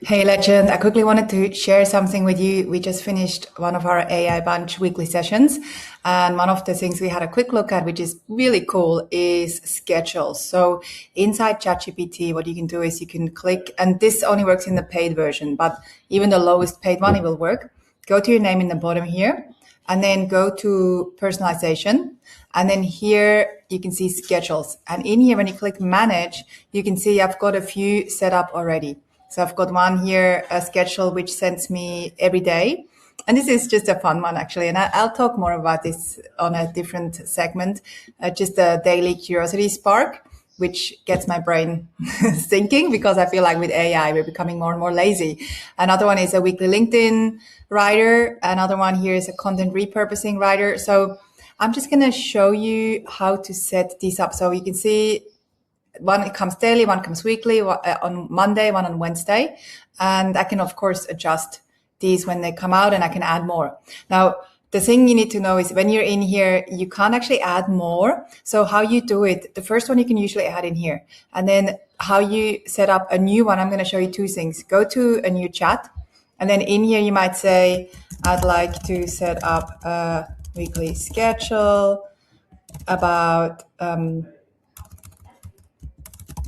Hey, Legend. I quickly wanted to share something with you. We just finished one of our AI Bunch weekly sessions. And one of the things we had a quick look at, which is really cool, is schedules. So inside ChatGPT, what you can do is you can click, and this only works in the paid version, but even the lowest paid one, it will work. Go to your name in the bottom here, and then go to personalization. And then here you can see schedules. And in here, when you click manage, you can see I've got a few set up already. So I've got one here, a schedule, which sends me every day. And this is just a fun one, actually. And I'll talk more about this on a different segment, just a daily curiosity spark, which gets my brain thinking, because I feel like with AI, we're becoming more and more lazy. Another one is a weekly LinkedIn writer. Another one here is a content repurposing writer. So I'm just going to show you how to set these up. So you can see one comes daily, one comes weekly, on Monday, one on Wednesday. And I can, of course, adjust these when they come out, and I can add more. Now, the thing you need to know is when you're in here, you can't actually add more. So how you do it, the first one you can usually add in here. And then how you set up a new one, I'm going to show you two things. Go to a new chat. And then in here, you might say, I'd like to set up a weekly schedule about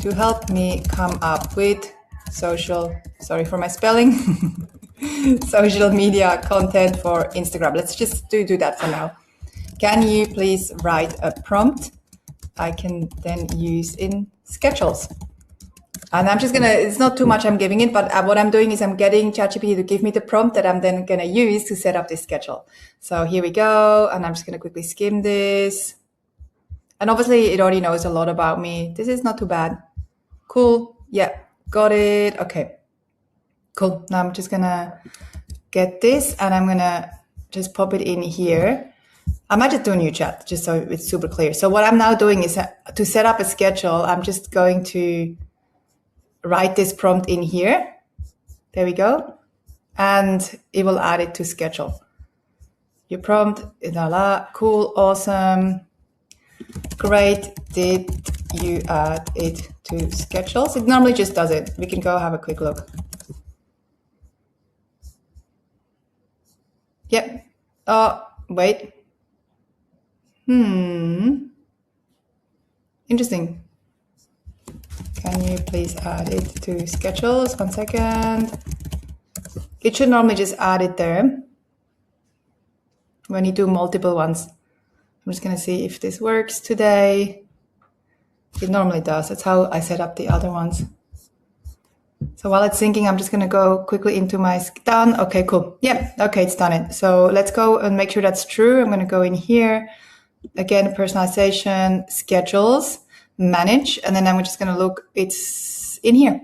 to help me come up with social media content for Instagram. Let's just do that for now. Can you please write a prompt I can then use in schedules? And I'm just it's not too much I'm giving it, but what I'm doing is I'm getting ChatGPT to give me the prompt that I'm then going to use to set up this schedule. So here we go. And I'm just going to quickly skim this. And obviously it already knows a lot about me. This is not too bad. Cool. Yeah, got it. Okay, cool. Now I'm just going to get this and I'm going to just pop it in here. I might just do a new chat just so it's super clear. So what I'm now doing is to set up a schedule, I'm just going to write this prompt in here. There we go. And it will add it to schedule. Your prompt, cool, awesome. Great. Did you add it to schedules? It normally just does it. We can go have a quick look. Yep. Oh, wait. Interesting. Can you please add it to schedules? 1 second. It should normally just add it there when you do multiple ones. I'm just going to see if this works today. It normally does. That's how I set up the other ones. So while it's syncing, I'm just going to go quickly into my done. Okay, cool. Yeah, okay, it's done it. So let's go and make sure that's true. I'm going to go in here. Again, personalization, schedules, manage. And then I'm just going to look. It's in here.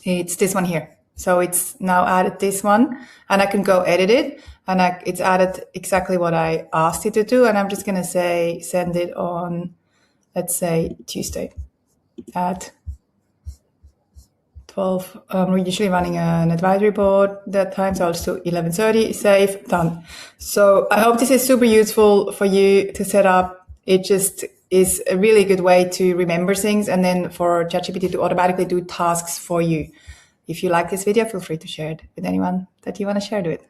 It's this one here. So it's now added this one. And I can go edit it. And it's added exactly what I asked it to do. And I'm just going to say, send it on, let's say, Tuesday at 12. We're usually running an advisory board that time. So I'll just do 11:30, save, done. So I hope this is super useful for you to set up. It just is a really good way to remember things and then for ChatGPT to automatically do tasks for you. If you like this video, feel free to share it with anyone that you want to share it with.